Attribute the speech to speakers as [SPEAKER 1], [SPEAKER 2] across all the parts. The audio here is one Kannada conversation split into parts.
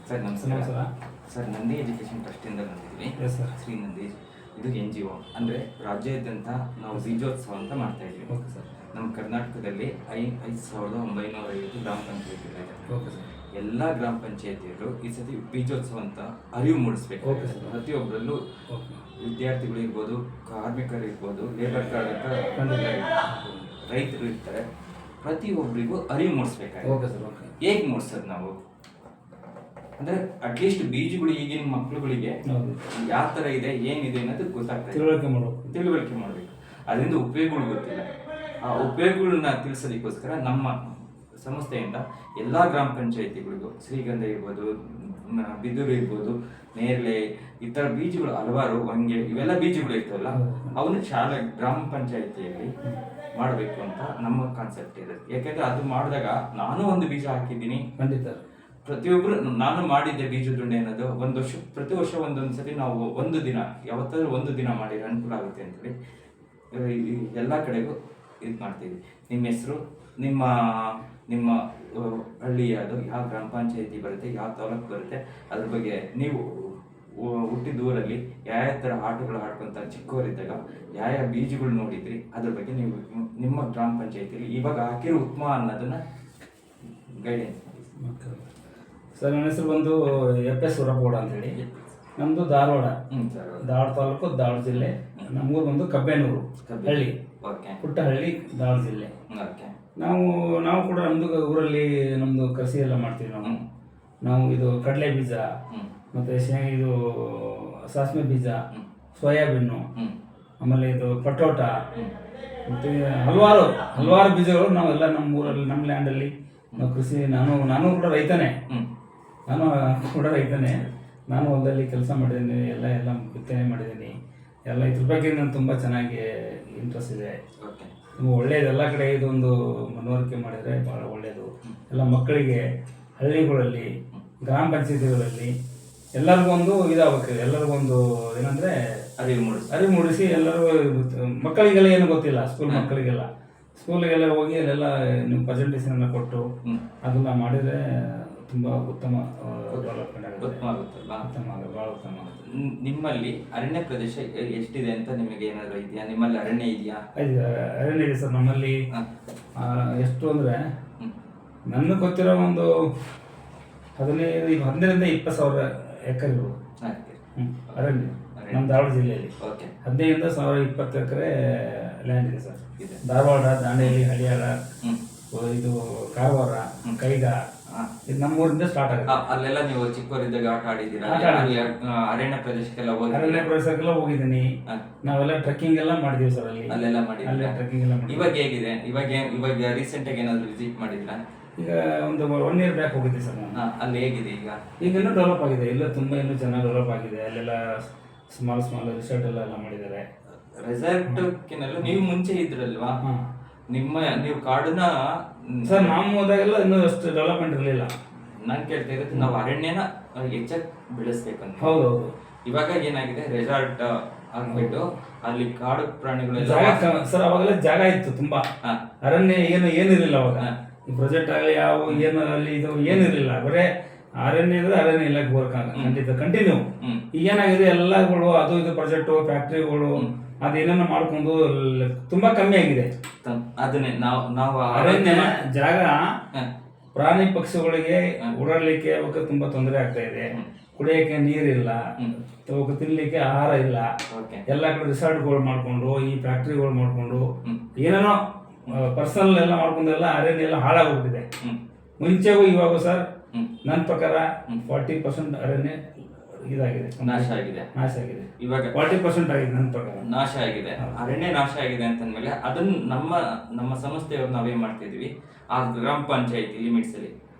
[SPEAKER 1] ಸರ್ ನಮಸ್ಕಾರ. ಸರ್ ನಂದಿ ಎಜುಕೇಷನ್ ಟ್ರಸ್ಟಿಂದ ಬಂದಿದ್ವಿ.
[SPEAKER 2] Yes sir.
[SPEAKER 1] ಶ್ರೀ ನಂದಿ ಇದು NGO ಅಂದರೆ ರಾಜ್ಯಾದ್ಯಂತ ನಾವು ಬೀಜೋತ್ಸವ ಅಂತ ಮಾಡ್ತಾ ಇದ್ದೀವಿ.
[SPEAKER 2] Okay sir.
[SPEAKER 1] ನಮ್ಮ ಕರ್ನಾಟಕದಲ್ಲಿ 5,950 ಗ್ರಾಮ ಪಂಚಾಯತಿಗಳಿದೆ.
[SPEAKER 2] Okay sir.
[SPEAKER 1] ಎಲ್ಲ ಗ್ರಾಮ ಪಂಚಾಯತಿಯರು ಈ ಸತಿ ಬೀಜೋತ್ಸವ ಅಂತ ಅರಿವು ಮೂಡಿಸ್ಬೇಕು.
[SPEAKER 2] Okay sir.
[SPEAKER 1] ಪ್ರತಿಯೊಬ್ಬರಲ್ಲೂ
[SPEAKER 2] ಓಕೆ.
[SPEAKER 1] ವಿದ್ಯಾರ್ಥಿಗಳು ಇರ್ಬೋದು, ಕಾರ್ಮಿಕರು ಇರ್ಬೋದು, ಲೇಬರ್ ಕಾರ್ಡ್ ಅಂತ ರೈತರು ಇರ್ತಾರೆ. ಪ್ರತಿಯೊಬ್ಬರಿಗೂ ಅರಿವು ಮೂಡಿಸ್ಬೇಕಾಗುತ್ತೆ.
[SPEAKER 2] Okay sir. ಓಕೆ.
[SPEAKER 1] ಹೇಗೆ ಮೂಡಿಸೋದು ನಾವು ಅಂದ್ರೆ ಅಟ್ಲೀಸ್ಟ್ ಬೀಜಗಳು ಈಗಿನ ಮಕ್ಕಳುಗಳಿಗೆ
[SPEAKER 2] ಹೌದು.
[SPEAKER 1] ಯಾವ ಥರ ಇದೆ ಏನಿದೆ ಅನ್ನೋದು ಗೊತ್ತಾಗ್ತದೆ. ತಿಳುವಳಿಕೆ ಮಾಡಬೇಕು. ಅದರಿಂದ ಉಪಯೋಗಗಳು ಗೊತ್ತಿಲ್ಲ. ಆ ಉಪಯೋಗಗಳನ್ನ ತಿಳಿಸೋದಕ್ಕೋಸ್ಕರ ನಮ್ಮ ಸಂಸ್ಥೆಯಿಂದ ಎಲ್ಲ ಗ್ರಾಮ ಪಂಚಾಯತಿಗಳಿಗೂ ಶ್ರೀಗಂಧ ಇರ್ಬೋದು, ಬಿದೂರು ಇರ್ಬೋದು, ನೇರಳೆ ಈ ಥರ ಬೀಜಗಳು ಹಲವಾರು ಹೊಂಗೆ ಇವೆಲ್ಲ ಬೀಜಗಳು ಇರ್ತವಲ್ಲ ಅವನು ಶಾಲೆ ಗ್ರಾಮ ಪಂಚಾಯತಿಯಲ್ಲಿ ಮಾಡಬೇಕು ಅಂತ ನಮ್ಮ ಕಾನ್ಸೆಪ್ಟ್ ಇದೆ. ಯಾಕೆಂದ್ರೆ ಅದು ಮಾಡಿದಾಗ ನಾನು ಒಂದು ಬೀಜ ಹಾಕಿದ್ದೀನಿ.
[SPEAKER 2] ಖಂಡಿತ.
[SPEAKER 1] ಪ್ರತಿಯೊಬ್ಬರು ನಾನು ಮಾಡಿದ್ದೆ ಬೀಜದುಂಡೆ ಅನ್ನೋದು ಪ್ರತಿ ವರ್ಷ ಒಂದೊಂದು ಸತಿ ನಾವು ಒಂದು ದಿನ ಯಾವತ್ತಾದ್ರೂ ಒಂದು ದಿನ ಮಾಡಿದ್ರೆ ಅನುಕೂಲ ಆಗುತ್ತೆ ಅಂತೇಳಿ ಎಲ್ಲ ಕಡೆಗೂ ಇದು ಮಾಡ್ತೀವಿ. ನಿಮ್ಮ ಹೆಸರು, ನಿಮ್ಮ ನಿಮ್ಮ ಹಳ್ಳಿ ಯಾವುದು, ಯಾವ ಗ್ರಾಮ ಪಂಚಾಯತಿ ಬರುತ್ತೆ, ಯಾವ ತಾಲೂಕು ಬರುತ್ತೆ, ಅದ್ರ ಬಗ್ಗೆ ನೀವು ಹುಟ್ಟಿದ ಊರಲ್ಲಿ ಯಾವ ಥರ ಆಟಗಳು ಆಡ್ಕೊಂತ ಚಿಕ್ಕವರಿದ್ದಾಗ ಯಾವ ಬೀಜಗಳು ನೋಡಿದ್ರಿ ಅದ್ರ ಬಗ್ಗೆ ನೀವು ನಿಮ್ಮ ಗ್ರಾಮ ಪಂಚಾಯತಿಯಲ್ಲಿ ಇವಾಗ ಹಾಕಿರೋ ಉತ್ತಮ ಅನ್ನೋದನ್ನ ಗೈಡೆನ್ಸ್ ಮಾಡಿ.
[SPEAKER 2] ಸರ್ ನನ್ನ ಹೆಸರು ಬಂದು FS ಉರಪಗೌಡ ಅಂತೇಳಿ. ನಮ್ಮದು ಧಾರವಾಡ. ಧಾರವಾಡ ತಾಲೂಕು, ಧಾರವಾಡ ಜಿಲ್ಲೆ. ನಮಗೂ ಬಂದು ಕಬ್ಬೇನೂರು ಹಳ್ಳಿ, ಪುಟ್ಟ ಹಳ್ಳಿ, ಧಾರವಾಡ ಜಿಲ್ಲೆ. ನಾವು ಕೂಡ ನಮ್ಮದು ಊರಲ್ಲಿ ನಮ್ಮದು ಕೃಷಿ ಎಲ್ಲ ಮಾಡ್ತೀವಿ. ನಾವು ಇದು ಕಡಲೆ ಬೀಜ ಮತ್ತು ಇದು ಸಾಸಿವೆ ಬೀಜ, ಸೋಯಾಬೀನು, ಆಮೇಲೆ ಇದು ಪಟೋಟ ಮತ್ತು ಹಲವಾರು ಬೀಜಗಳು ನಾವೆಲ್ಲ ನಮ್ಮ ಊರಲ್ಲಿ, ನಮ್ಮ ಲ್ಯಾಂಡಲ್ಲಿ ನಾವು ಕೃಷಿ. ನಾನು ಕೂಡ ರೈತನೇ. ನಾನು ಹೊಲದಲ್ಲಿ ಕೆಲಸ ಮಾಡಿದ್ದೀನಿ. ಎಲ್ಲ ಬಿತ್ತನೆ ಮಾಡಿದ್ದೀನಿ. ಎಲ್ಲ ಇದ್ರ ಬಗ್ಗೆ ನಾನು ತುಂಬ ಚೆನ್ನಾಗಿ ಇಂಟ್ರೆಸ್ಟ್ ಇದೆ. ತುಂಬ ಒಳ್ಳೆಯದು. ಎಲ್ಲ ಕಡೆ ಇದೊಂದು ಮನವರಿಕೆ ಮಾಡಿದರೆ ಭಾಳ ಒಳ್ಳೆಯದು. ಎಲ್ಲ ಮಕ್ಕಳಿಗೆ ಹಳ್ಳಿಗಳಲ್ಲಿ, ಗ್ರಾಮ ಪಂಚಾಯತಿಗಳಲ್ಲಿ ಎಲ್ಲರಿಗೂ ಒಂದು ಇದಾಗಬೇಕು. ಎಲ್ಲರಿಗೊಂದು ಏನಂದರೆ ಅರಿವು ಮೂಡಿಸಿ ಎಲ್ಲರಿಗೂ. ಮಕ್ಕಳಿಗೆಲ್ಲ ಏನು ಗೊತ್ತಿಲ್ಲ, ಸ್ಕೂಲಿಗೆಲ್ಲ ಹೋಗಿ ಅಲ್ಲೆಲ್ಲ ನೀವು ಪ್ರೆಸೆಂಟೇಷನ್ ಕೊಟ್ಟು ಅದನ್ನ ಮಾಡಿದರೆ ತುಂಬ ಉತ್ತಮ ಡೆವಲಪ್ಮೆಂಟ್ ಆಗುತ್ತೆ. ಭಾಳ ಉತ್ತಮ ಆಗುತ್ತೆ.
[SPEAKER 1] ನಿಮ್ಮಲ್ಲಿ ಅರಣ್ಯ ಪ್ರದೇಶ ಎಷ್ಟಿದೆ ಅಂತ ನಿಮಗೆ ಏನಾದರೂ ಇದೆಯಾ? ನಿಮ್ಮಲ್ಲಿ ಅರಣ್ಯ ಇದೆಯಾ?
[SPEAKER 2] ಅರಣ್ಯ ಇದೆ ಸರ್. ನಮ್ಮಲ್ಲಿ ಎಷ್ಟು ಅಂದರೆ ನನಗೆ ಗೊತ್ತಿರೋ ಒಂದು 15ರಿಂದ 20 ಸಾವಿರ ಎಕರೆ ಅರಣ್ಯ ನಮ್ಮ ಧಾರವಾಡ ಜಿಲ್ಲೆಯಲ್ಲಿ. 15ರಿಂದ 20 ಎಕರೆ ಲ್ಯಾಂಡ್ ಇದೆ ಸರ್. ಧಾರವಾಡ, ದಾಂಡೇಲಿ, ಹಳಿಯಾಳ, ಇದು ಕಾರವಾರ, ಕೈಗಾ, ಇದು ನಮ್ಮೂರಿಂದ ಸ್ಟಾರ್ಟ್ ಆಗುತ್ತೆ.
[SPEAKER 1] ಅಲ್ಲೆಲ್ಲ ನೀವು ಚಿಕ್ಕವರಿದ್ದಾಗ ಆಟ ಆಡಿದ್ದೀರಾ? ಅರಣ್ಯ ಪ್ರದೇಶಕ್ಕೆಲ್ಲ
[SPEAKER 2] ಹೋಗಿದ್ದೀನಿ. ನಾವೆಲ್ಲ ಟ್ರೆಕ್ಕಿಂಗ್ ಎಲ್ಲ ಮಾಡಿದೀವಿ ಸರ್.
[SPEAKER 1] ಅಲ್ಲೆಲ್ಲ ಮಾಡಿದ್ದೀರಾ?
[SPEAKER 2] ಟ್ರೆಕ್ಕಿಂಗ್ ಎಲ್ಲ ಮಾಡಿ.
[SPEAKER 1] ಇವಾಗ ಹೇಗಿದೆ? ಇವಾಗ ರೀಸೆಂಟ್ ಆಗಿ ಏನಾದ್ರು ವಿಸಿಟ್ ಮಾಡಿದ್ರಾ?
[SPEAKER 2] ಈಗ ಒಂದು 1 year ಬ್ಯಾಕ್ ಹೋಗಿದ್ದೆ ಸರ್ ನಾನು.
[SPEAKER 1] ಅಲ್ಲಿ ಹೇಗಿದೆ ಈಗ?
[SPEAKER 2] ಇನ್ನೂ ಡೆವಲಪ್ ಆಗಿದೆ. ಇನ್ನೂ ಚೆನ್ನಾಗಿ ಡೆವಲಪ್ ಆಗಿದೆ. ಅಲ್ಲೆಲ್ಲ ಸ್ಮಾಲ್ ರಿಸಾರ್ಟ್ ಎಲ್ಲ ಮಾಡಿದ್ದಾರೆ.
[SPEAKER 1] ರೆಸಾರ್ಟ್ಕಿನೆಲ್ಲ ನೀವು ಮುಂಚೆ ಇದ್ರಲ್ವಾ? ನೀವು ಕಾಡನ್ನ
[SPEAKER 2] ಸರ್ ನಾವು ಹೋದಾಗೆಲ್ಲ ಇನ್ನೂ ಅಷ್ಟು ಡೆವಲಪ್ಮೆಂಟ್ ಇರಲಿಲ್ಲ.
[SPEAKER 1] ನಾನು ಕೇಳ್ತಾ ಇರೋದು ನಾವು ಅರಣ್ಯನ ಹೆಚ್ಚಾಗಿ ಬೆಳೆಸ್ಬೇಕಂತ.
[SPEAKER 2] ಹೌದೌದು.
[SPEAKER 1] ಇವಾಗ ಏನಾಗಿದೆ, ರೆಸಾರ್ಟ್ ಆಗ್ಬಿಟ್ಟು ಅಲ್ಲಿ ಕಾಡು ಪ್ರಾಣಿಗಳು
[SPEAKER 2] ಸರ್ ಅವಾಗೆಲ್ಲ ಜಾಗ ಇತ್ತು ತುಂಬಾ. ಅರಣ್ಯ ಏನಿರಲಿಲ್ಲ ಅವಾಗ. ಈ ಪ್ರಾಜೆಕ್ಟ್ ಆಗಲಿ ಯಾವ ಏನು ಅಲ್ಲಿ ಇದು ಏನಿರಲಿಲ್ಲ. ಬರೇ ಅರಣ್ಯ ಇಲಾಖೆ ವರ್ಕ್ ಖಂಡಿತ ಕಂಟಿನ್ಯೂ. ಈಗ ಏನಾಗಿದೆ, ಎಲ್ಲಗಳು ಅದು ಇದು ಪ್ರಾಜೆಕ್ಟು, ಫ್ಯಾಕ್ಟ್ರಿಗಳು ಅದೇನೇನೋ ಮಾಡ್ಕೊಂಡು ತುಂಬಾ ಕಮ್ಮಿ ಆಗಿದೆ.
[SPEAKER 1] ಅದನ್ನೇ ನಾವು
[SPEAKER 2] ಅರಣ್ಯ ಜಾಗ ಪ್ರಾಣಿ ಪಕ್ಷಿಗಳಿಗೆ ಓಡಾಡ್ಲಿಕ್ಕೆ ಅವಕ್ಕೆ ತುಂಬಾ ತೊಂದರೆ ಆಗ್ತಾ ಇದೆ. ಕುಡಿಯಕ್ಕೆ ನೀರಿಲ್ಲ, ಅವಕ್ಕೆ ತಿನ್ಲಿಕ್ಕೆ ಆಹಾರ ಇಲ್ಲ. ಎಲ್ಲ ಕಡೆ ರಿಸಾರ್ಟ್ಗಳು ಮಾಡ್ಕೊಂಡು, ಈ ಫ್ಯಾಕ್ಟ್ರಿಗಳು ಮಾಡ್ಕೊಂಡು ಏನೇನೋ ಪರ್ಸನಲ್ ಎಲ್ಲ ಮಾಡ್ಕೊಂಡು ಎಲ್ಲ ಅರಣ್ಯ ಎಲ್ಲ ಹಾಳಾಗೋಗ್ಬಿಟ್ಟಿದೆ. ಮುಂಚೆಗೂ ಇವಾಗ ಸರ್ ನನ್ನ ಪ್ರಕಾರ 40% ಅರಣ್ಯ ಇದಾಗಿದೆ,
[SPEAKER 1] ನಾಶ ಆಗಿದೆ. ಇವಾಗ
[SPEAKER 2] 40% ಆಗಿದೆ ನನ್ನ ಪ್ರಕಾರ.
[SPEAKER 1] ನಾಶ ಆಗಿದೆ, ಅರಣ್ಯ ನಾಶ ಆಗಿದೆ ಅಂತಂದ್ಮೇಲೆ ಅದನ್ನ ನಮ್ಮ ಸಂಸ್ಥೆಯವ್ರು ನಾವೇನ್ ಮಾಡ್ತಿದ್ವಿ, ಆ ಗ್ರಾಮ ಪಂಚಾಯತಿ ಲಿಮಿಟ್ಸ್ ಅಲ್ಲಿ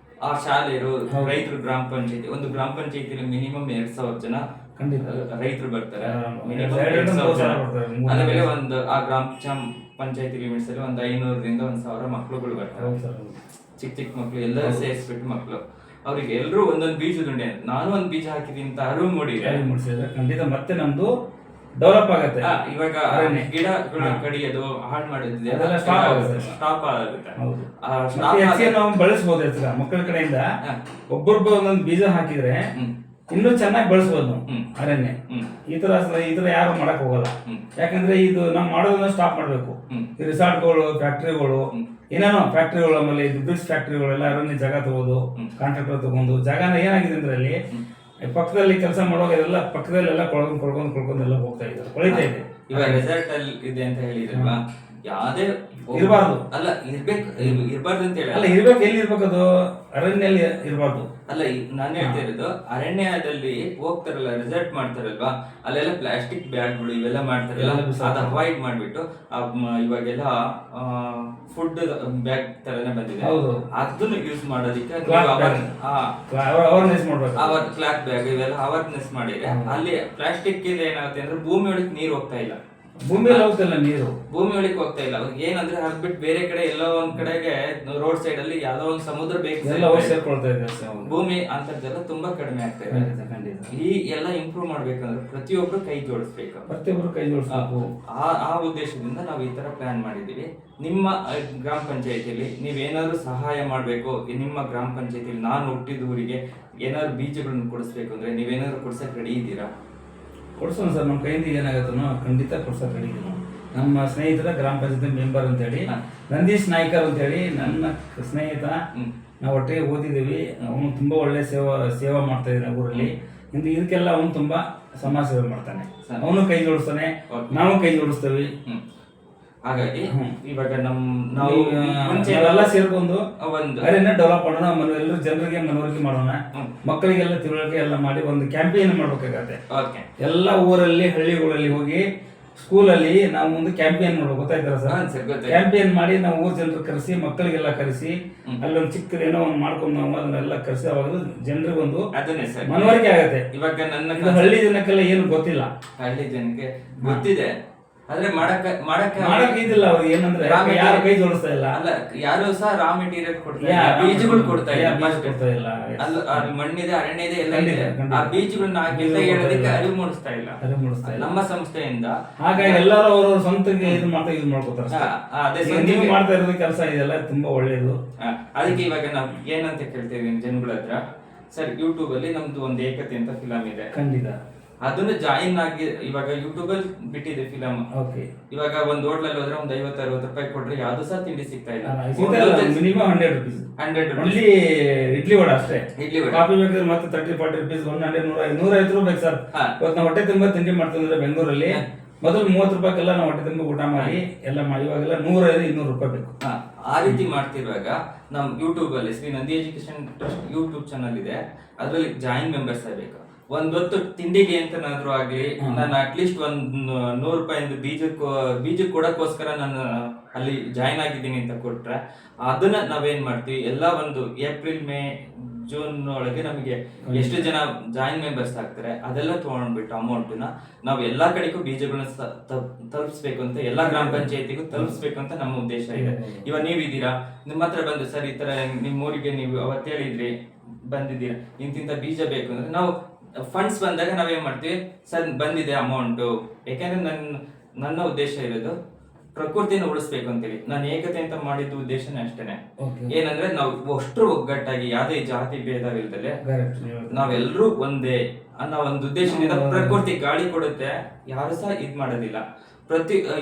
[SPEAKER 1] ಆ ಶಾಲೆಯರು, ರೈತರು, ಗ್ರಾಮ ಪಂಚಾಯತಿ, ಒಂದು ಗ್ರಾಮ ಪಂಚಾಯತಿಲಿ ಮಿನಿಮಮ್ 2,000 ಜನ ರೈತರು ಬರ್ತಾರೆ. ಮಿನಿಮಮ್ 2,000 ಜನ. ಆಮೇಲೆ ಒಂದು ಆ ಗ್ರಾಮ ಪಂಚಾಯತಿ ಲಿಮಿಟ್ಸ್ ಅಲ್ಲಿ ಒಂದು 500ರಿಂದ 1,000 ಮಕ್ಕಳುಗಳು ಬರ್ತಾರೆ. ಚಿಕ್ಕ ಮಕ್ಕಳು ಎಲ್ಲ ಸೇರಿಸ್ಬಿಟ್ಟು ಮಕ್ಕಳು, ಅವ್ರಿಗೆ ಎಲ್ಲರೂ ಒಂದೊಂದು ಬೀಜದುಂಡೆ. ನಾನು ಒಂದು ಬೀಜ ಹಾಕಿದ್ದೀನಿ ಅಂತ ಅರಿವು ಮೂಡಿಸಿದ್ರೆ
[SPEAKER 2] ಖಂಡಿತ. ಮತ್ತೆ ನಮ್ದು ಡೆವಲಪ್ ಆಗುತ್ತೆ.
[SPEAKER 1] ಇವಾಗ
[SPEAKER 2] ಅರಣ್ಯ.
[SPEAKER 1] ಗಿಡಗಳು ಕಡಿಯೋದು ಹಾಳು ಮಾಡೋದು
[SPEAKER 2] ಅದೆಲ್ಲ stop ಆಗುತ್ತೆ.
[SPEAKER 1] ಸ್ಟಾಪ್ ಆಗುತ್ತೆ.
[SPEAKER 2] ಹೌದು.
[SPEAKER 1] ಆ
[SPEAKER 2] ಮತ್ತೆ
[SPEAKER 1] stop
[SPEAKER 2] ಹೆಚ್ಚಿಗೆ ನಾವು ಬೆಳೆಸ್ಬೋದು ಹೆಸರ ಮಕ್ಕಳ ಕಡೆಯಿಂದ ಒಬ್ಬೊಬ್ಬ ಒಂದೊಂದು ಬೀಜ ಹಾಕಿದ್ರೆ ಇನ್ನೂ ಚೆನ್ನಾಗಿ ಬೆಳೆಸ್ಬೋದು ನಾವು ಅರಣ್ಯ. ಈ ತರ ಯಾರು ಮಾಡಕ್ ಹೋಗಲ್ಲ. ಯಾಕಂದ್ರೆ ಇದು ನಾವು ಮಾಡೋದನ್ನ ಸ್ಟಾಪ್ ಮಾಡ್ಬೇಕು. ಈ ರಿಸಾರ್ಟ್ಗಳು, ಫ್ಯಾಕ್ಟ್ರಿಗಳು, ಏನೇನೋ ಫ್ಯಾಕ್ಟ್ರಿಗಳು, ಆಮೇಲೆ ಇದು ಬ್ರಿಕ್ಸ್ ಫ್ಯಾಕ್ಟ್ರಿಗಳೆಲ್ಲ ಅರಣ್ಯ ಜಾಗ ತಗೋದು, ಕಾಂಟ್ರಾಕ್ಟರ್ ತಗೊಂಡು ಜಾಗನ ಏನಾಗಿದೆ ಅಂದ್ರೆ ಅಲ್ಲಿ ಪಕ್ಕದಲ್ಲಿ ಕೆಲಸ ಮಾಡುವಾಗ ಎಲ್ಲ ಪಕ್ಕದಲ್ಲೆಲ್ಲ ಕೊಳ್ಕೊಂಡು ಎಲ್ಲ ಹೋಗ್ತಾ ಇದ್ದಾರೆ, ಕೊಳಿತಾ ಇದೆ.
[SPEAKER 1] ಇವಾಗ ರೆಸಾರ್ಟ್ ಅಲ್ಲಿ ಇದೆ ಅಂತ ಹೇಳಿದ್ರಲ್ವಾ, ಯಾವ್ದೇ
[SPEAKER 2] ಇರಬಾರ್ದು.
[SPEAKER 1] ಅಲ್ಲ ಇರ್ಬಾರ್ದು ಅಂತ ಹೇಳಿ
[SPEAKER 2] ಅಲ್ಲ, ಇರ್ಬೇಕು. ಎಲ್ಲಿ ಇರ್ಬೇಕು ಅದು? ಅರಣ್ಯಲ್ಲಿ ಇರಬಾರ್ದು.
[SPEAKER 1] ಅಲ್ಲ, ನಾನು ಹೇಳ್ತಾ ಇರೋದು ಅರಣ್ಯದಲ್ಲಿ ಹೋಗ್ತಾರಲ್ಲ, ರೆಸಾರ್ಟ್ ಮಾಡ್ತಾರಲ್ವಾ, ಅಲ್ಲೆಲ್ಲ ಪ್ಲಾಸ್ಟಿಕ್ ಬ್ಯಾಗ್ಗಳು ಇವೆಲ್ಲ ಮಾಡ್ತಾರಲ್ಲ, ಅದು ಅವಾಯ್ಡ್ ಮಾಡ್ಬಿಟ್ಟು ಇವಾಗೆಲ್ಲ ಫುಡ್ ಬ್ಯಾಗ್ ತರನೇ ಬಂದಿದೆ, ಅದನ್ನ ಯೂಸ್ ಮಾಡೋದಕ್ಕೆ
[SPEAKER 2] ಅವೇರ್ನೆಸ್ ಮಾಡ್ಬೇಕು.
[SPEAKER 1] ಕ್ಲಾತ್ ಬ್ಯಾಗ್ ಇವೆಲ್ಲ ಅವೇರ್ನೆಸ್ ಮಾಡಿದ್ರೆ ಅಲ್ಲಿ ಪ್ಲಾಸ್ಟಿಕ್ ಇಂದ ಏನಾಗುತ್ತೆ ಅಂದ್ರೆ ಭೂಮಿ ಒಳಗೆ ನೀರು ಹೋಗ್ತಾ ಇಲ್ಲ,
[SPEAKER 2] ಭೂಮಿಯಲ್ಲಿ ಹೋಗ್ತಿಲ್ಲ ನೀರು,
[SPEAKER 1] ಭೂಮಿ ಒಳಗೆ ಹೋಗ್ತಾ ಇಲ್ಲ. ಏನಂದ್ರೆ ಹಾಕ್ಬಿಟ್ಟು ಬೇರೆ ಕಡೆ ಎಲ್ಲೋ ಒಂದ್ ಕಡೆಗೆ ರೋಡ್ ಸೈಡ್ ಅಲ್ಲಿ ಯಾವ್ದೋ ಒಂದ್ ಸಮುದ್ರ ಬೇಕು, ಭೂಮಿ ಅಂತರ್ಜಲ ತುಂಬಾ ಕಡಿಮೆ ಆಗ್ತಾ ಇದೆ. ಈ ಎಲ್ಲ ಇಂಪ್ರೂವ್ ಮಾಡ್ಬೇಕಂದ್ರೆ ಪ್ರತಿಯೊಬ್ರು ಕೈ ಜೋಡಿಸ್ಬೇಕು. ಆ ಉದ್ದೇಶದಿಂದ ನಾವು ಈ ತರ ಪ್ಲಾನ್ ಮಾಡಿದೀವಿ. ನಿಮ್ಮ ಗ್ರಾಮ ಪಂಚಾಯತಿಯಲ್ಲಿ ನೀವೇನಾದ್ರು ಸಹಾಯ ಮಾಡ್ಬೇಕು, ನಿಮ್ಮ ಗ್ರಾಮ ಪಂಚಾಯತಿಯಲ್ಲಿ ನಾನು ಹುಟ್ಟಿದ ಊರಿಗೆ ಏನಾದ್ರು ಬೀಜಗಳನ್ನು ಕೊಡಿಸ್ಬೇಕು ಅಂದ್ರೆ ನೀವೇನಾದ್ರು ಕೊಡ್ಸಕ್ ರೆಡಿ ಇದ್ದೀರಾ?
[SPEAKER 2] ಕೊಡ್ಸೋಣ ಸರ್, ನಮ್ಮ ಕೈಯಿಂದ ಏನಾಗುತ್ತೋ ಖಂಡಿತ ಕೊಡ್ಸೋಕೆ ರೆಡಿ ಇದ್ದೀವಿ. ನಮ್ಮ ಸ್ನೇಹಿತರ ಗ್ರಾಮ ಪಂಚಾಯತಿ ಮೆಂಬರ್ ಅಂತೇಳಿ ನಂದೀಶ್ ನಾಯ್ಕರ್ ಅಂತೇಳಿ ನನ್ನ ಸ್ನೇಹಿತ, ನಾವು ಒಟ್ಟಿಗೆ ಓದಿದ್ದೀವಿ. ಅವನು ತುಂಬ ಒಳ್ಳೆ ಸೇವಾ ಮಾಡ್ತಾ ಇದ್ದಾನೆ ಊರಲ್ಲಿ. ಇದಕ್ಕೆಲ್ಲ ಅವನು ತುಂಬ ಸಮಾಜ ಸೇವೆ ಮಾಡ್ತಾನೆ. ಅವನು ಕೈ ಜೋಡಿಸ್ತಾನೆ, ನಾವು ಕೈ ಜೋಡಿಸ್ತೇವೆ.
[SPEAKER 1] ಹಾಗಾಗಿ ಇವಾಗ
[SPEAKER 2] ನಾವೆಲ್ಲ ಸೇರ್ಕೊಂಡು ಅರಣ್ಯ ಡೆವಲಪ್ ಮಾಡೋಣ, ಎಲ್ಲರೂ ಜನರಿಗೆ ಮನವರಿಕೆ ಮಾಡೋಣ, ಮಕ್ಕಳಿಗೆಲ್ಲ ತಿಳುವಳಿಕೆ ಎಲ್ಲ ಮಾಡಿ ಒಂದು ಕ್ಯಾಂಪೇನ್ ಮಾಡ್ಬೇಕಾಗತ್ತೆ. ಎಲ್ಲ ಊರಲ್ಲಿ ಹಳ್ಳಿಗಳಲ್ಲಿ ಹೋಗಿ ಸ್ಕೂಲಲ್ಲಿ ನಾವು ಒಂದು ಕ್ಯಾಂಪೇನ್ ಮಾಡ್ಬೇಕು, ಗೊತ್ತಾಯ್ತಲ್ಲ ಸರ್? ಕ್ಯಾಂಪೇನ್ ಮಾಡಿ ನಾವು ಊರ್ ಜನರು ಕರೆಸಿ, ಮಕ್ಕಳಿಗೆಲ್ಲ ಕರೆಸಿ, ಅಲ್ಲೊಂದು ಚಿಕ್ಕ ಏನೋ ಒಂದು ಮಾಡ್ಕೊಂಡು ನಾವು ಅದನ್ನೆಲ್ಲ ಕರೆಸಿ, ಅವಾಗ ಜನರಿಗೆ ಒಂದು ಮನವರಿಕೆ ಆಗತ್ತೆ.
[SPEAKER 1] ಇವಾಗ ನನ್ನ
[SPEAKER 2] ಹಳ್ಳಿ ಜನಕ್ಕೆಲ್ಲ ಏನು ಗೊತ್ತಿಲ್ಲ,
[SPEAKER 1] ಹಳ್ಳಿ ಜನಕ್ಕೆ ಗೊತ್ತಿದೆ ಆದ್ರೆ ಮಾಡಕ್ಕೆ
[SPEAKER 2] ಇದಿಲ್ಲ. ಅವ್ರಿಗೆ ಏನಂದ್ರೆ ಯಾರು ಕೈ ಜೋಡಿಸ್ತಾ ಇಲ್ಲ.
[SPEAKER 1] ಅಲ್ಲ, ಯಾರು ಸಹ ರಾ ಮೆಟೀರಿಯಲ್ ಕೊಡ್ತಾ ಇಲ್ಲ, ಬೀಜಗಳು ಕೊಡ್ತಾ ಇಲ್ಲ. ಅಲ್ಲಿ ಮಣ್ಣಿದೆ, ಅರಣ್ಯ ಇದೆ, ಎಲ್ಲ ಇದೆ. ಆ ಬೀಜಗಳನ್ನ ಹೇಳೋದಕ್ಕೆ ಅರಿವು ಮೂಡಿಸ್ತಾ ಇಲ್ಲ ನಮ್ಮ ಸಂಸ್ಥೆಯಿಂದ.
[SPEAKER 2] ಹಾಗಾಗಿ ಎಲ್ಲರೂ ಅವ್ರವ್ರ ಸ್ವಂತಕ್ಕೆ ಇದು ಮಾಡ್ಕೋತಾರೆ. ನೀವು ಮಾಡ್ತಾ ಇರೋದು ಕೆಲಸ ಇದೆಲ್ಲ ತುಂಬಾ ಒಳ್ಳೇದು.
[SPEAKER 1] ಅದಕ್ಕೆ ಇವಾಗ ನಾವು ಏನಂತ ಕೇಳ್ತೇವೆ ಜನಗಳ ಹತ್ರ, ಸರ್ ಯೂಟ್ಯೂಬ್ ಅಲ್ಲಿ ನಮ್ದು ಒಂದು ಏಕತೆ ಅಂತ ಫಿಲಂ ಇದೆ, ಖಂಡಿತ ಅದನ್ನ ಜಾಯಿನ್ ಆಗಿ ಇವಾಗ ಯೂಟ್ಯೂಬ್ ಅಲ್ಲಿ ಬಿಟ್ಟಿದೆ ಫಿಲಂ. ಇವಾಗ ಒಂದ್ ಹೋಟ್ಲಲ್ಲಿ ಹೋದ್ರೆ ಒಂದ್ 50-60 ರೂಪಾಯಿ ಕೊಟ್ರೆ ಯಾವ್ದು ಸಹ ತಿಂಡಿ ಸಿಗ್ತಾ ಇಲ್ಲ.
[SPEAKER 2] Minimum 100 rupees only idli vada ಅಷ್ಟೇ. ಕಾಫಿ ಬೇಕಾದ್ರೆ ಮತ್ತೆ 30-40 rupees, 100-150 ರೂಪಾಯಿ ಸರ್. ಇವತ್ತು ನಾವು ಹೊಟ್ಟೆ ತುಂಬಾ ತಿಂಡಿ ಮಾಡ್ತಿದ್ರೆ ಬೆಂಗಳೂರಲ್ಲಿ ಮೊದಲು 30 ರೂಪಾಯಿಗೆಲ್ಲ ನಾವು ಹೊಟ್ಟೆ ತುಂಬ ಊಟ ಮಾಡಿ ಎಲ್ಲ ಮಾಡಿ, ಇವಾಗೆಲ್ಲ 150-200 ರೂಪಾಯಿ ಬೇಕು.
[SPEAKER 1] ಆ ರೀತಿ ಮಾಡ್ತಿರುವಾಗ ನಮ್ ಯೂಟ್ಯೂಬ್ ಅಲ್ಲಿ Shri Nandi education trust YouTube channel ಇದೆ, ಅದ್ರಲ್ಲಿ ಜಾಯಿನ್ ಮೆಂಬರ್ಸ್ ಆಗಬೇಕು. ಒಂದೊತ್ತು ತಿಂಡಿಗೆ ಅಂತನಾದ್ರೂ ಆಗ್ಲಿ, ನಾನು ಅಟ್ಲೀಸ್ಟ್ ಒಂದ್ 100 ರೂಪಾಯಿ ಬೀಜ ಕೊಡಕ್ಕೋಸ್ಕರ ನಾನು ಅಲ್ಲಿ ಜಾಯಿನ್ ಆಗಿದ್ದೀನಿ ಅಂತ ಕೊಟ್ರೆ, ಅದನ್ನ ನಾವೇನ್ ಮಾಡ್ತೀವಿ, ಎಲ್ಲ ಒಂದು ಏಪ್ರಿಲ್ ಮೇ ಜೂನ್ ಒಳಗೆ ನಮಗೆ ಎಷ್ಟು ಜನ ಜಾಯಿನ್ ಮೆಂಬರ್ಸ್ ಆಗ್ತಾರೆ ಅದೆಲ್ಲ ತಗೊಂಡ್ಬಿಟ್ಟು ಅಮೌಂಟ್ನ ನಾವು ಎಲ್ಲಾ ಕಡೆಗೂ ಬೀಜಗಳನ್ನ ತಲುಪಿಸ್ಬೇಕು ಅಂತ, ಎಲ್ಲಾ ಗ್ರಾಮ ಪಂಚಾಯತಿಗೂ ತಲುಪಿಸ್ಬೇಕು ಅಂತ ನಮ್ಮ ಉದ್ದೇಶ ಇದೆ. ಇವಾಗ ನೀವಿದ್ದೀರಾ, ನಿಮ್ಮ ಹತ್ರ ಬಂದು ಸರ್ ಈ ತರ ನಿಮ್ಮ ಊರಿಗೆ ನೀವು ಅವತ್ತು ಹೇಳಿದ್ರಿ ಬಂದಿದ್ದೀರಾ, ಇಂತಿಂತ ಬೀಜ ಬೇಕು ಅಂದ್ರೆ ನಾವು ಫಂಡ್ಸ್ ಬಂದಾಗ ನಾವೇನ್ ಮಾಡ್ತೀವಿ, ಸರ್ ಬಂದಿದೆ ಅಮೌಂಟ್. ಯಾಕಂದ್ರೆ ನನ್ನ ಉದ್ದೇಶ ಇರೋದು ಪ್ರಕೃತಿನ ಉಳಿಸ್ಬೇಕು ಅಂತೇಳಿ. ನಾನು ಏಕತೆ ಅಂತ ಮಾಡಿದ ಉದ್ದೇಶನೇ ಅಷ್ಟೇನೆ. ಏನಂದ್ರೆ ನಾವು ಅಷ್ಟು ಒಗ್ಗಟ್ಟಾಗಿ ಯಾವುದೇ ಜಾತಿ ಭೇದವಿಲ್ಲದೆ ನಾವೆಲ್ಲರೂ ಒಂದೇ ಅನ್ನೋ ಒಂದು ಉದ್ದೇಶದಿಂದ ಪ್ರಕೃತಿ ಗಾಳಿ ಕೊಡುತ್ತೆ, ಯಾರು ಸಹ ಇದ್ ಮಾಡೋದಿಲ್ಲ,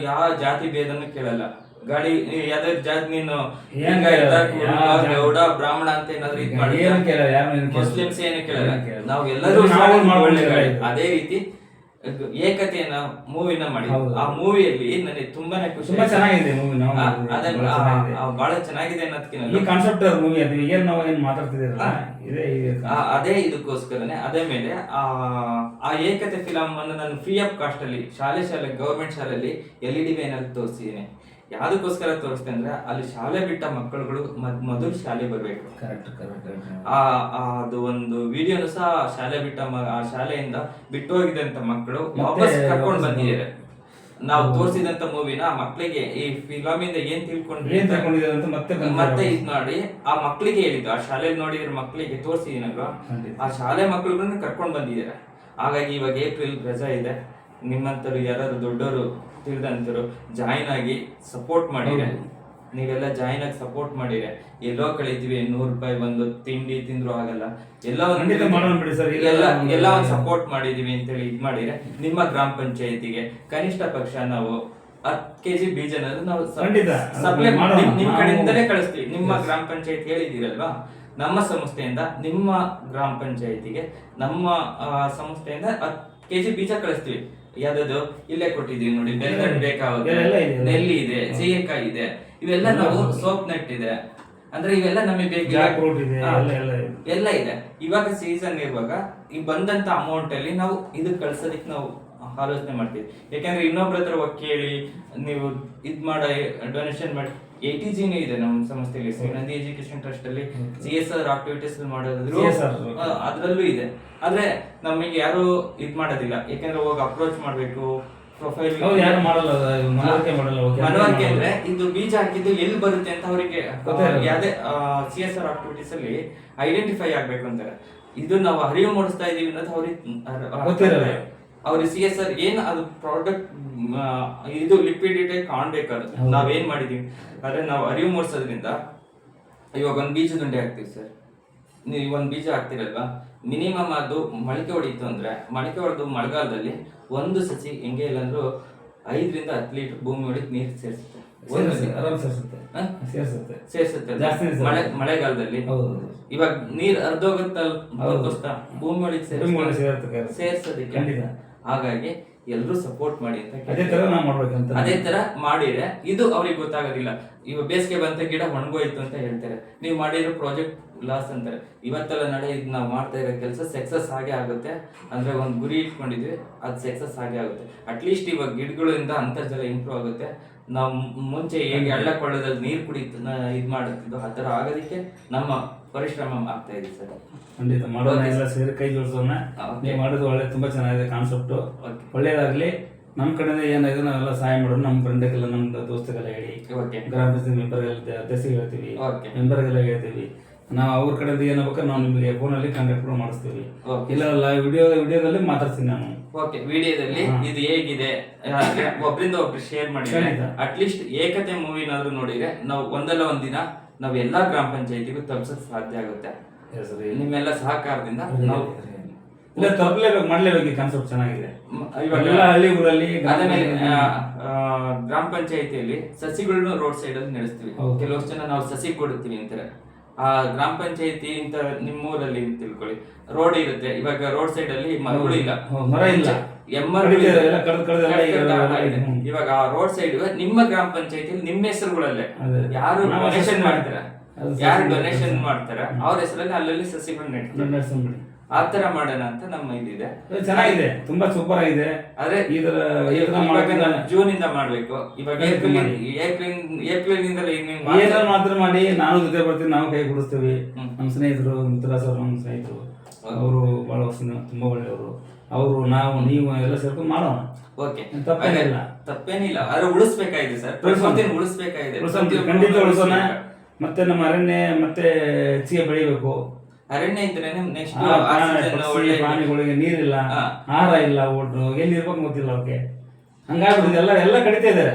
[SPEAKER 1] ಯಾವ ಜಾತಿ ಭೇದನು ಕೇಳಲ್ಲ. ಗಾಳಿ ಯಾವ್ದಾದ್ರು ಜಾತಿ ನೀನು ಗೌಡ ಬ್ರಾಹ್ಮಣ ಅಂತ ಏನಾದ್ರು ಇದ್ ಮಾಡಿ, ಮುಸ್ಲಿಮ್ಸ್ ಏನು ಕೇಳಲ್ಲ, ನಾವು ಎಲ್ಲರೂ ಅದೇ ರೀತಿ ಏಕತೆಯನ್ನ ಮೂವಿನ ಮಾಡಿ. ಆ ಮೂವಿಯಲ್ಲಿ ನನಗೆ ತುಂಬಾನೇ ಖುಷಿ,
[SPEAKER 2] ಚೆನ್ನಾಗಿದೆ ಮೂವಿ,
[SPEAKER 1] ಬಹಳ ಚೆನ್ನಾಗಿದೆ ಅನ್ನೋದಕ್ಕಿಂತ
[SPEAKER 2] ಈ ಕಾನ್ಸೆಪ್ಟ್ ಮೂವಿ ಅದು ಏನ್ ನಾವು ಏನ್ ಮಾತಾಡ್ತಿದ್ದೀರಲ್ಲ
[SPEAKER 1] ಅದೇ ಇದಕ್ಕೋಸ್ಕರನೇ ಅದೇ ಮೇಲೆ ಆ ಏಕತೆ ಫಿಲಂ ಅನ್ನು ನಾನು ಫ್ರೀ ಆಫ್ ಕಾಸ್ಟ್ ಅಲ್ಲಿ ಶಾಲೆ ಗೌರ್ಮೆಂಟ್ ಶಾಲೆಯಲ್ಲಿ LED ವ್ಯಾನಲ್ಲಿ ತೋರಿಸಿದ್ದೀನಿ. ಯಾವ್ದಕ್ಕೋಸ್ಕರ ತೋರಿಸ್ತೇನೆ ಅಂದ್ರೆ ಅಲ್ಲಿ ಶಾಲೆ ಬಿಟ್ಟ ಮಕ್ಕಳುಗಳು ಮೊದಲು ಶಾಲೆ ಬರ್ಬೇಕು. ಅದು ಒಂದು ವಿಡಿಯೋನು ಸಹ ಶಾಲೆ ಬಿಟ್ಟ ಆ ಶಾಲೆಯಿಂದ ಬಿಟ್ಟು ಹೋಗಿದಂತ ಮಕ್ಕಳು ವಾಪಸ್ ಕರ್ಕೊಂಡು ಬಂದಿದ್ದಾರೆ. ನಾವು ತೋರಿಸಿದಂತ ಮೂವಿನ ಮಕ್ಕಳಿಗೆ ಈ ಫಿಲಮಿಂದ ಏನ್ ತಿಳ್ಕೊಂಡಿದ್ದಾರೆ ಅಂತ ಮತ್ತೆ ಇದ್ ಮಾಡಿ ಆ ಮಕ್ಕಳಿಗೆ ಹೇಳಿದ್ದು, ಆ ಶಾಲೆಯಲ್ಲಿ ನೋಡಿದ್ರೆ ಮಕ್ಕಳಿಗೆ ತೋರಿಸಿದೀನಲ್ವಾ, ಆ ಶಾಲೆ ಮಕ್ಕಳುಗಳನ್ನ ಕರ್ಕೊಂಡು ಬಂದಿದ್ದಾರೆ. ಹಾಗಾಗಿ ಇವಾಗ ಏಪ್ರಿಲ್ ರಜಾ ಇದೆ, ನಿಮ್ಮಂತರು ಯಾರಾದ್ರು ದೊಡ್ಡವರು ತಿಳಿದಂತರು ಜಾಯಿನ್ ಆಗಿ ಸಪೋರ್ಟ್ ಮಾಡಿದ್ರೆ, ನೀವೆಲ್ಲ ಜಾಯಿನ್ ಆಗಿ ಸಪೋರ್ಟ್ ಮಾಡಿದ್ರೆ ಎಲ್ಲೋ ಕಳಿತೀವಿ, 100 ರೂಪಾಯಿ ಬಂದು ತಿಂಡಿ ತಿಂದ್ರು ಆಗಲ್ಲ, ಎಲ್ಲ ಒಂದು ಸಪೋರ್ಟ್ ಮಾಡಿದೀವಿ ಅಂತೇಳಿ ಇದ್ ಮಾಡಿದ್ರೆ ನಿಮ್ಮ ಗ್ರಾಮ ಪಂಚಾಯತಿಗೆ ಕನಿಷ್ಠ ಪಕ್ಷ ನಾವು 10 kg ಬೀಜನಾದ್ರು ನಾವು ಸಪ್ಲೈ ನಿಮ್ ಕಡೆಯಿಂದಲೇ ಕಳಿಸ್ತೀವಿ. ನಿಮ್ಮ ಗ್ರಾಮ ಪಂಚಾಯತ್ ಹೇಳಿದಿರಲ್ವಾ, ನಮ್ಮ ಸಂಸ್ಥೆಯಿಂದ ನಿಮ್ಮ ಗ್ರಾಮ ಪಂಚಾಯತಿಗೆ ನಮ್ಮ ಸಂಸ್ಥೆಯಿಂದ 10 kg ಬೀಜ ಕಳಿಸ್ತೀವಿ. ಯಾವ್ದು ಇಲ್ಲೇ ಕೊಟ್ಟಿದೀವಿ ನೋಡಿ, ಬೆಲ್ಲದ್ ಬೇಕಾಗುತ್ತೆ, ನೆಲ್ಲಿ ಇದೆ, ಸೀಗೆಕಾಯಿ ಇದೆ, ಇವೆಲ್ಲ ನಾವು ಸೋಪ್ ನೆಟ್ ಇದೆ, ಅಂದ್ರೆ ಇವೆಲ್ಲ ನಮಗೆ ಬೇಕು, ಎಲ್ಲ ಇದೆ. ಇವಾಗ ಸೀಸನ್ ಇರುವಾಗ ಈ ಬಂದಂತ ಅಮೌಂಟ್ ಅಲ್ಲಿ ನಾವು ಇದಕ್ಕೆ ಕಳ್ಸೋದಕ್ಕೆ ನಾವು ಆಲೋಚನೆ ಮಾಡ್ತೀವಿ. ಯಾಕಂದ್ರೆ ಇನ್ನೊಬ್ರ ಹತ್ರ ಕೇಳಿ ನೀವು ಇದ್ ಮಾಡ ಡೊನೇಷನ್ ಮಾಡಿ ATG ಇದೆ ನಮ್ಮ ಸಂಸ್ಥೆಯಲ್ಲಿ, ಶ್ರೀ ನಂದಿ ಎಜುಕೇಶನ್ ಟ್ರಸ್ಟ್ ಅಲ್ಲಿ CSR ಆಕ್ಟಿವಿಟೀಸ್ ಮಾಡೋದ್ರು ಅದ್ರಲ್ಲೂ ಇದೆ. ಆದ್ರೆ ನಮಗೆ ಯಾರು ಇದ್ ಮಾಡೋದಿಲ್ಲ, ಯಾಕಂದ್ರೆ ಹೋಗಿ ಅಪ್ರೋಚ್ ಮಾಡ್ಬೇಕು, ಪ್ರೊಫೈಲ್ ಮನವರಿಕೆ ಅಂದ್ರೆ ಇದು ಬೀಜ ಹಾಕಿದ್ದು ಎಲ್ಲಿ ಬರುತ್ತೆ ಅಂತ ಅವರಿಗೆ ಯಾವ್ದೇ CSR ಆಕ್ಟಿವಿಟೀಸ್ ಅಲ್ಲಿ ಐಡೆಂಟಿಫೈ ಆಗ್ಬೇಕು ಅಂತಾರೆ. ಇದು ನಾವು ಅರಿವು ಮೂಡಿಸ್ತಾ ಇದೀವಿ ಅನ್ನೋದು ಅವ್ರಿಗೆ ಅವ್ರಿಗೆ CSR ಏನ್ ಅದು ಪ್ರಾಡಕ್ಟ್ ಇದು ಲಿಕ್ವಿಡಿಟಿ ಕಾಣ್ಬೇಕಾದ್ರೆ ನಾವೇನ್ ಮಾಡಿದೀವಿ ಆದ್ರೆ ನಾವು ಅರಿವು ಮೂಡಿಸೋದ್ರಿಂದ ಇವಾಗ ಒಂದ್ ಬೀಜದುಂಡೆ ಹಾಕ್ತಿವಿ ಸರ್, ನೀವು ಒಂದ್ ಬೀಜ ಹಾಕ್ತಿರಲ್ವಾ, ಮಿನಿಮಮ್ ಅದು ಮೊಳಕೆ ಹೊಡಿತು ಅಂದ್ರೆ ಮೊಳಕೆ ಹೊಡೆದು ಮಳೆಗಾಲದಲ್ಲಿ ಒಂದು ಸಸಿ ಹೆಂಗೆ ಇಲ್ಲ ಅಂದ್ರೂ 5 ರಿಂದ 10 ಲೀಟರ್ ಭೂಮಿ ಒಳಗೆ ನೀರು ಸೇರಿಸುತ್ತೆ, ಮಳೆಗಾಲದಲ್ಲಿ. ಇವಾಗ ನೀರ್ ಅರ್ಧೋಗುತ್ತಾ ಭೂಮಿ ಒಳಗೆ ಸೇರ್ಸೋದಕ್ಕೆ. ಹಾಗಾಗಿ ಎಲ್ರು ಸಪೋರ್ಟ್ ಮಾಡಿ ಅಂತ ಅದೇ ತರ ಮಾಡಿದ್ರೆ ಇದು ಅವ್ರಿಗೆ ಗೊತ್ತಾಗೋದಿಲ್ಲ. ಇವಾಗ ಬೇಸಿಗೆ ಬಂತ ಗಿಡ ಒಣಗೋಯ್ತು ಅಂತ ಹೇಳ್ತಾರೆ, ನೀವು ಮಾಡಿರೋ ಪ್ರಾಜೆಕ್ಟ್ ಲಾಸ್ ಅಂತಾರೆ. ಇವತ್ತೆಲ್ಲ ನಾಳೆ ಇದು ನಾವು ಮಾಡ್ತಾ ಇರೋ ಕೆಲಸ ಸಕ್ಸಸ್ ಆಗೇ ಆಗುತ್ತೆ. ಅಂದ್ರೆ ಒಂದು ಗುರಿ ಇಟ್ಕೊಂಡಿದ್ವಿ, ಅದು ಸಕ್ಸಸ್ ಆಗೇ ಆಗುತ್ತೆ. ಅಟ್ಲೀಸ್ಟ್ ಇವಾಗ ಗಿಡಗಳಿಂದ ಅಂತರ್ಜಲ ಇಂಪ್ರೂವ್ ಆಗುತ್ತೆ. ನಾವು ಮುಂಚೆ ಹೇಗೆ ಹಳ್ಳ ಕೊಳ್ಳದಲ್ಲಿ ನೀರು ಕುಡಿತು ಇದು ಮಾಡುತ್ತಿದ್ದು ಆ ಥರ ಆಗೋದಕ್ಕೆ ನಮ್ಮ ಪರಿಶ್ರಮ ಆಗ್ತಾ ಇದೆ ಸರ್.
[SPEAKER 2] ಖಂಡಿತ ಮಾಡೋಣ, ಎಲ್ಲ ಸೇರಿ ಕೈ ಜೋಡಿಸೋಣ. ನೀವು ಮಾಡೋದು ಒಳ್ಳೆ ತುಂಬಾ ಚೆನ್ನಾಗಿದೆ ಕಾನ್ಸೆಪ್ಟ್, ಒಳ್ಳೇದಾಗ್ಲಿ. ನಮ್ಮ ಕಡೆಯಿಂದ ಏನಾಗಿದೆ ನಾವೆಲ್ಲ ಸಹಾಯ ಮಾಡೋದು. ನಮ್ಮ ಫ್ರೆಂಡ್ಗೆಲ್ಲ ನಮ್ಮ ದೋಸ್ತಗೆಲ್ಲ ಹೇಳಿ, ಗ್ರಾಮ ಪಂಚಾಯತ್ ಮೆಂಬರ್ಗೆಲ್ಲ ಅಧ್ಯಕ್ಷ ಹೇಳ್ತೀವಿ, ಮೆಂಬರ್ಗೆಲ್ಲ ಹೇಳ್ತೀವಿ. ನಾವು ಅವ್ರ ಕಡೆಯಿಂದ ಏನಾಗಬೇಕು ನಾವು ನಿಮಗೆ ಫೋನಲ್ಲಿ ಕಾಂಟ್ಯಾಕ್ಟ್ ಮಾಡಿಸ್ತೀವಿ, ಇಲ್ಲ ವಿಡಿಯೋದಲ್ಲಿ ಮಾತಾಡ್ತೀನಿ ನಾನು.
[SPEAKER 1] ಓಕೆ, ವಿಡಿಯೋದಲ್ಲಿ ಇದು ಹೇಗಿದೆ ಒಬ್ರಿಂದ ಒಬ್ರು ಶೇರ್ ಮಾಡಿ. ಅಟ್ಲೀಸ್ಟ್ ಏಕತೆ ಮೂವಿನಾದ್ರೂ ನೋಡಿದ್ರೆ ನಾವು ಒಂದಲ್ಲ ಒಂದಿನ ನಾವ್ ಎಲ್ಲಾ ಗ್ರಾಮ ಪಂಚಾಯತಿಗೂ ತಲುಪಿಸಕ್ ಸಾಧ್ಯ ಆಗುತ್ತೆ. ನಿಮ್ಮೆಲ್ಲ ಸಹಕಾರದಿಂದ ನಾವು
[SPEAKER 2] ಮಾಡ್ಲೇಬೇಕು. ಕಾನ್ಸೆಪ್ಟ್ ಚೆನ್ನಾಗಿದೆ.
[SPEAKER 1] ಇವಾಗೆಲ್ಲ ಹಳ್ಳಿ ಊರಲ್ಲಿ ಗ್ರಾಮ ಪಂಚಾಯತಿಯಲ್ಲಿ ಸಸಿಗಳನ್ನ ರೋಡ್ ಸೈಡ್ ಅಲ್ಲಿ ನಡೆಸ್ತೀವಿ. ಕೆಲವಷ್ಟು ಜನ ನಾವು ಸಸಿ ಕೊಡ್ತೀವಿ ಅಂತಾರೆ. ಆ ಗ್ರಾಮ ಪಂಚಾಯತಿ ಇಂತ ನಿಮ್ಮೂರಲ್ಲಿ ತಿಳ್ಕೊಳ್ಳಿ, ರೋಡ್ ಇರುತ್ತೆ. ಇವಾಗ ರೋಡ್ ಸೈಡ್ ಅಲ್ಲಿ ಮರಗಳು ಇಲ್ಲ, ಇವಾಗ ಆ ರೋಡ್ ಸೈಡ್ ನಿಮ್ಮ ಗ್ರಾಮ ಪಂಚಾಯತಿಯಲ್ಲಿ ನಿಮ್ಮ ಹೆಸರುಗಳಲ್ಲೇ ಯಾರು ಡೊನೇಷನ್ ಮಾಡ್ತಾರ, ಅವ್ರ ಹೆಸರಲ್ಲಿ ಅಲ್ಲಲ್ಲಿ ಸಸಿಗಳು ನೆಡ್ತೀವಿ. ಆ ತರ ಮಾಡೋಣ ಅಂತ ನಮ್ಮ ಇದಿದೆ.
[SPEAKER 2] ಚೆನ್ನಾಗಿದೆ, ತುಂಬಾ ಸೂಪರ್ ಆಗಿದೆ.
[SPEAKER 1] ಆದ್ರೆ ಜೂನ್ ಇಂದ ಮಾಡ್ಬೇಕು. ಇವಾಗ ಏಪ್ರಿಲ್ ನಿಂದ
[SPEAKER 2] ಮಾತ್ರ ಮಾಡಿ ನಾನು ಜೊತೆ ಬರ್ತೀನಿ, ನಾವು ಕೈ ಕೊಡಿಸ್ತೀವಿ. ನಮ್ಮ ಸ್ನೇಹಿತರು ಮಿತ್ರ ಸರ್, ನಮ್ಮ ಸ್ನೇಹಿತರು ಅವರು ಬಹಳ ತುಂಬಾ ಒಳ್ಳೆಯವರು. ಅವರು ನಾವು ನೀವು ಎಲ್ಲ ಸೇರ್ಕೊಂಡು ಮಾಡೋಣ.
[SPEAKER 1] ಓಕೆ, ತಪ್ಪೇನಿಲ್ಲ. ಆದ್ರೆ ಉಳಿಸ್ಬೇಕಾಗಿದೆ ಸರ್, ಉಳಿಸ್ಬೇಕಾಗಿದೆ.
[SPEAKER 2] ಖಂಡಿತ ಉಳಿಸೋಣ. ಮತ್ತೆ ನಮ್ಮ ಅರಣ್ಯ ಮತ್ತೆ ಹೆಚ್ಚಿಗೆ ಬೆಳಿಬೇಕು.
[SPEAKER 1] ಅರಣ್ಯ ಇದ್ರೆ ನೆಕ್ಸ್ಟ್
[SPEAKER 2] ಪ್ರಾಣಿಗಳಿಗೆ ನೀರಿಲ್ಲ, ಆಹಾರ ಇಲ್ಲ, ಒಟ್ಟು ಎಲ್ಲಿ ಇರ್ಬೇಕು ಗೊತ್ತಿಲ್ಲ ಅವ್ರಿಗೆ. ಹಂಗಾಗ್ಬಿಟ್ಟಿದೆ, ಎಲ್ಲ ಕಡಿತಾ ಇದಾರೆ.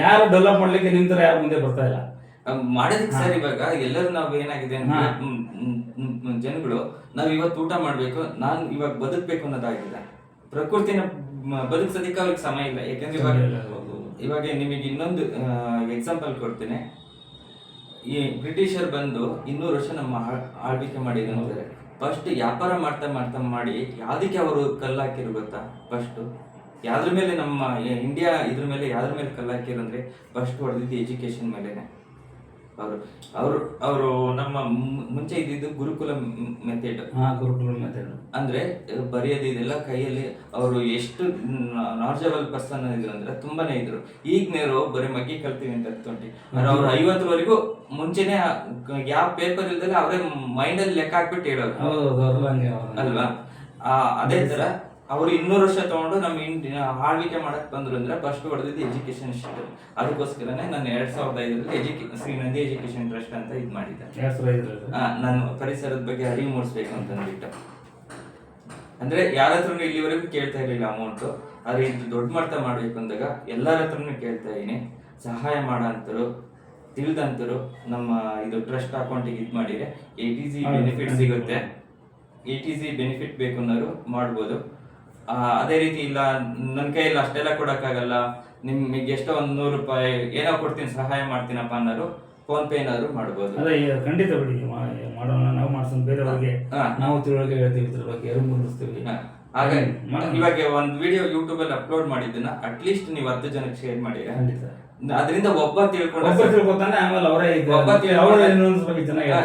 [SPEAKER 2] ಯಾರು ಡೆವಲಪ್ ಮಾಡ್ಲಿಕ್ಕೆ ನಿಮ್ ತರ ಯಾರು ಮುಂದೆ ಬರ್ತಾ ಇಲ್ಲ
[SPEAKER 1] ಮಾಡೋದಕ್ಕೆ ಸರ್. ಇವಾಗ ಎಲ್ಲರೂ ನಾವ್ ಏನಾಗಿದೆ ಜನಗಳು ನಾವ್ ಇವತ್ತು ಊಟ ಮಾಡ್ಬೇಕು, ನಾನ್ ಇವಾಗ ಬದುಕ್ಬೇಕು ಅನ್ನೋದಾಗಿದೆ. ಪ್ರಕೃತಿನ ಬದುಕ್ಸೋದಿಕ್ಕೆ ಅವ್ರಿಗೆ ಸಮಯ ಇಲ್ಲ. ಯಾಕಂದ್ರೆ ಇವಾಗ ನಿಮಗೆ ಇನ್ನೊಂದು ಎಕ್ಸಾಂಪಲ್ ಕೊಡ್ತೀನಿ. ಈ ಬ್ರಿಟಿಷರ್ ಬಂದು 200 ವರ್ಷ ನಮ್ಮ ಆಳ್ವಿಕೆ ಮಾಡಿದ್ರೆ ಫಸ್ಟ್ ವ್ಯಾಪಾರ ಮಾಡ್ತಾ ಮಾಡಿ ಯಾವ್ದಕ್ಕೆ ಅವರು ಕಲ್ಲು ಹಾಕಿರು ಗೊತ್ತಾ? ಫಸ್ಟ್ ಯಾವ್ದ್ರ ಮೇಲೆ ನಮ್ಮ ಇಂಡಿಯಾ ಇದ್ರ ಮೇಲೆ ಯಾವ್ದ್ರ ಮೇಲೆ ಕಲ್ಲು ಹಾಕಿರಂದ್ರೆ ಫಸ್ಟ್ ಹೊಡೆದಿದ್ದು ಎಜುಕೇಶನ್ ಮೇಲೆನೆ. ಅವರು ನಮ್ಮ ಮುಂಚೆ ಇದ್ದಿದ್ದು ಗುರುಕುಲ ಮೆಥಡ್. ಅಂದ್ರೆ ಬರೆಯೋದು ಇದೆಲ್ಲ ಕೈಯಲ್ಲಿ. ಅವರು ಎಷ್ಟು ನಾರ್ಜಬಲ್ ಪರ್ಸನ್ ಇದ್ರು ಅಂದ್ರೆ ತುಂಬಾನೇ ಇದ್ರು. ಈಗಿನವರು ಬರೀ ಮಗ್ಗಿ ಕಲ್ತೀವಿ ಅಂತ ಅನ್ಕೊಂಡಿ ಅವ್ರು 50ವರೆಗೂ ಮುಂಚೆನೆ ಯಾವ ಪೇಪರ್ ಇಲ್ದಲೆ ಅವರೇ ಮೈಂಡ್ ಅಲ್ಲಿ ಲೆಕ್ಕ ಹಾಕ್ಬಿಟ್ಟು ಹೇಳೋರು ಅಲ್ವಾ? ಅದೇ ತರ ಅವರು 200 ವರ್ಷ ತಗೊಂಡು ನಮ್ಮ ಆಳ್ವಿಕೆ ಮಾಡಕ್ ಬಂದ್ರು ಅಂದ್ರೆ ಫಸ್ಟ್ ಹೊಡೆದಿದ್ದು ಎಜುಕೇಶನ್ ಸಿಸ್ಟಮ್. ಅದಕ್ಕೋಸ್ಕರನೇ ನಾನು 2005 ಶ್ರೀ ನಂದಿ ಎಜುಕೇಶನ್ ಟ್ರಸ್ಟ್ ಅಂತ ಇದು ಮಾಡಿದ್ದೆ. ನಾನು ಪರಿಸರದ ಬಗ್ಗೆ ಅರಿವು ಮೂಡಿಸ್ಬೇಕು ಅಂತ ಅಂದ್ಬಿಟ್ಟು ಅಂದ್ರೆ ಯಾರ ಹತ್ರನು ಇಲ್ಲಿವರೆಗೂ ಕೇಳ್ತಾ ಇರ್ಲಿಲ್ಲ ಅಮೌಂಟ್. ಆದ್ರೆ ಇದು ದೊಡ್ಡ ಮಟ್ಟ ಮಾಡ್ಬೇಕು ಅಂದಾಗ ಎಲ್ಲರ ಹತ್ರನು ಕೇಳ್ತಾ ಇದೀನಿ. ಸಹಾಯ ಮಾಡಂತರು ತಿಳಿದಂತರು ನಮ್ಮ ಇದು ಟ್ರಸ್ಟ್ ಅಕೌಂಟಿಗೆ ಇದು ಮಾಡಿದ್ರೆ ATC ಬೆನಿಫಿಟ್ ಸಿಗುತ್ತೆ. ATC ಬೆನಿಫಿಟ್ ಬೇಕು ಅನ್ನೋರು ಮಾಡ್ಬೋದು. ಅದೇ ರೀತಿ ಇಲ್ಲ ನನ್ನ ಕೈಯಲ್ಲಿ ಅಷ್ಟೆಲ್ಲ ಕೊಡಕ್ಕಾಗಲ್ಲ, ನಿಮಗೆ ಎಷ್ಟೋ ಒಂದು 100 ರೂಪಾಯಿ ಏನೋ ಕೊಡ್ತೀನಿ ಸಹಾಯ ಮಾಡ್ತೀನಪ್ಪ ಅನ್ನೋರು ಫೋನ್ ಪೇ ಏನಾದ್ರು ಮಾಡ್ಬೋದು.
[SPEAKER 2] ಅದೇ ಖಂಡಿತ ಬಿಡಿ ಮಾಡೋಣ, ನಾವು ಮಾಡ್ಸೋಣ, ಬೇರೆಯವ್ರಿಗೆ ನಾವು ತಿಳುವಳಿಕೆ ಹೇಳ್ತೀವಿ, ಇದ್ರ ಬಗ್ಗೆ ಅರಿವು ಮೂಡಿಸ್ತೀವಿ.
[SPEAKER 1] ಹಾಗೆ ಇವಾಗ ಒಂದು ವಿಡಿಯೋ ಯೂಟ್ಯೂಬ್ ಅಲ್ಲಿ ಅಪ್ಲೋಡ್ ಮಾಡಿದ್ದನ್ನ ಅಟ್ಲೀಸ್ಟ್ ನೀವು 10 ಜನಕ್ಕೆ ಶೇರ್ ಮಾಡಿ. ಅದರಿಂದ ಒಬ್ಬ
[SPEAKER 2] ತಿಳ್ಕೊತಾನೆ, ಆಮೇಲೆ ಅವರೇ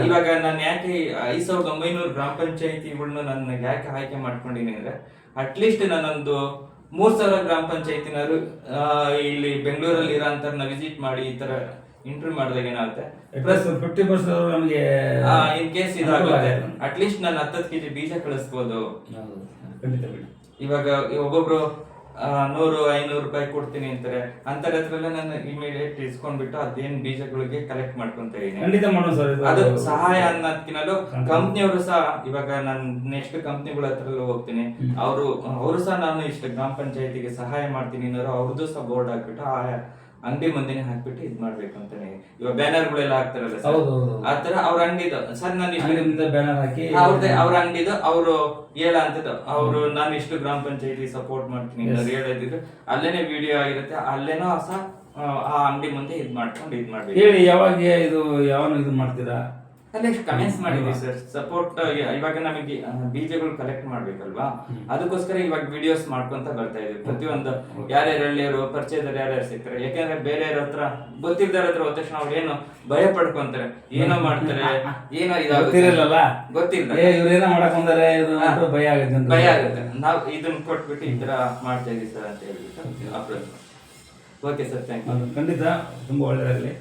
[SPEAKER 1] ಇವಾಗ ನಾನು ಯಾಕೆ 5900 ಗ್ರಾಮ ಪಂಚಾಯತಿಗಳನ್ನ ನನ್ನ ಯಾಕೆ ಆಯ್ಕೆ ಮಾಡ್ಕೊಂಡಿನಿ ಅಂದ್ರೆ ಅಟ್ಲೀಸ್ಟ್ ನಾನೊಂದು 3000 ಗ್ರಾಮ ಪಂಚಾಯತಿನವರು ಇಲ್ಲಿ ಬೆಂಗಳೂರಲ್ಲಿ ಇರೋಂಥವ್ರನ್ನ ವಿಸಿಟ್ ಮಾಡಿ ಈ ತರ ಇಂಟರ್ವ್ಯೂ ಮಾಡಿದಾಗ ಏನಾಗುತ್ತೆ,
[SPEAKER 2] ಪ್ಲಸ್ 50% ನಮಗೆ
[SPEAKER 1] ಇನ್ ಕೇಸ್ ಇದಾಗುತ್ತೆ ಅಟ್ಲೀಸ್ಟ್ ನಾನು 10 kg ಬೀಜ ಕಳಿಸ್ಬೋದು. ಇವಾಗ ಒಬ್ಬೊಬ್ರು 100-500 ರೂಪಾಯಿ ಕೊಡ್ತೀನಿ ಅಂತಾರೆ, ಅಂತರ ಹತ್ರ ನಾನು ಇಮಿಡಿಯೇಟ್ ಇಸ್ಕೊಂಡ್ಬಿಟ್ಟು ಅದೇನ್ ಬೀಜಗಳಿಗೆ ಕಲೆಕ್ಟ್ ಮಾಡ್ಕೊಂತ ಇದೀನಿ. ಅದು ಸಹಾಯ ಅನ್ನೋದ್ಕಿನಲ್ಲೂ ಕಂಪ್ನಿಯವರು ಸಹ ಇವಾಗ ನಾನು ನೆಕ್ಸ್ಟ್ ಕಂಪ್ನಿಗಳ ಹತ್ರ ಹೋಗ್ತೀನಿ, ಅವರು ಸಹ ನಾನು ಇಷ್ಟು ಗ್ರಾಮ ಪಂಚಾಯತಿಗೆ ಸಹಾಯ ಮಾಡ್ತೀನಿ ಅನ್ನೋರು ಅವ್ರದ್ದು ಸಹ ಬೋರ್ಡ್ ಹಾಕ್ಬಿಟ್ಟು ಆ ಅಂಗಡಿ ಮುಂದೆನೆ ಹಾಕ್ಬಿಟ್ಟು ಇದ್ ಮಾಡ್ಬೇಕು ಅಂತಾನೆ. ಇವಾಗ ಬ್ಯಾನರ್ ಗಳೆಲ್ಲ ಹಾಕ್ತಾರಲ್ಲ ಸರ್, ಆತರ ಅವ್ರ ಅಂಗಡಿದು ಸರ್ ನಾನು ಇಷ್ಟು
[SPEAKER 2] ಬ್ಯಾನರ್ ಹಾಕಿ
[SPEAKER 1] ಅವ್ರ ಅಂಗಡಿದು ಅವರು ಹೇಳ ಅಂತದ್ದು ಅವರು ನಾನು ಇಷ್ಟು ಗ್ರಾಮ ಪಂಚಾಯತಿ ಸಪೋರ್ಟ್ ಮಾಡ್ತೀನಿ ಹೇಳದಿದ್ರು ಅಲ್ಲೇನೆ ವಿಡಿಯೋ ಆಗಿರುತ್ತೆ, ಅಲ್ಲೇನೋ ಸಹ ಆ ಅಂಗಡಿ ಮುಂದೆ ಇದ್ ಮಾಡ್ಕೊಂಡು ಇದ್ ಮಾಡ್ಬೇಕು.
[SPEAKER 2] ಹೇಳಿ ಯಾವಾಗ ಇದು ಮಾಡ್ತೀರಾ?
[SPEAKER 1] ಅಲ್ಲೇ ಕಮೆಂಟ್ಸ್ ಮಾಡಿದ್ವಿ ಸರ್, ಸಪೋರ್ಟ್ ಇವಾಗ ನಮಗೆ ಬೀಜಗಳು ಕಲೆಕ್ಟ್ ಮಾಡ್ಬೇಕಲ್ವಾ, ಅದಕ್ಕೋಸ್ಕರ ಇವಾಗ ವಿಡಿಯೋಸ್ ಮಾಡ್ಕೊಂತ ಬರ್ತಾ ಇದೀವಿ. ಪ್ರತಿಯೊಂದು ಯಾರ್ಯಾರು ಹಳ್ಳಿಯವರು ಪರಿಚಯದಲ್ಲಿ ಯಾರ್ಯಾರು ಸಿಗ್ತಾರೆ, ಯಾಕಂದ್ರೆ ಬೇರೆಯವ್ರ ಹತ್ರ ಗೊತ್ತಿಲ್ದಾರ ಹತ್ರ ಹೋದ ತಕ್ಷಣ ಅವ್ರು ಏನೋ ಭಯ ಪಡ್ಕೊಂತಾರೆ, ಏನೋ ಮಾಡ್ತಾರೆ, ಏನೋ ಗೊತ್ತಿಲ್ಲ
[SPEAKER 2] ಇವ್ರೇನೋ ಮಾಡಕ್ ಬಂದರೆ ಭಯ
[SPEAKER 1] ಆಗುತ್ತೆ. ನಾವು ಇದನ್ನ ಕೊಟ್ಬಿಟ್ಟು ಈ ತರ ಮಾಡ್ತಾ ಇದೀವಿ ಸರ್ ಅಂತ ಹೇಳ್ಬಿಟ್ಟು approach. Okay sir, thank you.
[SPEAKER 2] ಖಂಡಿತ ತುಂಬಾ ಒಳ್ಳೆಯದಾಗಲಿ.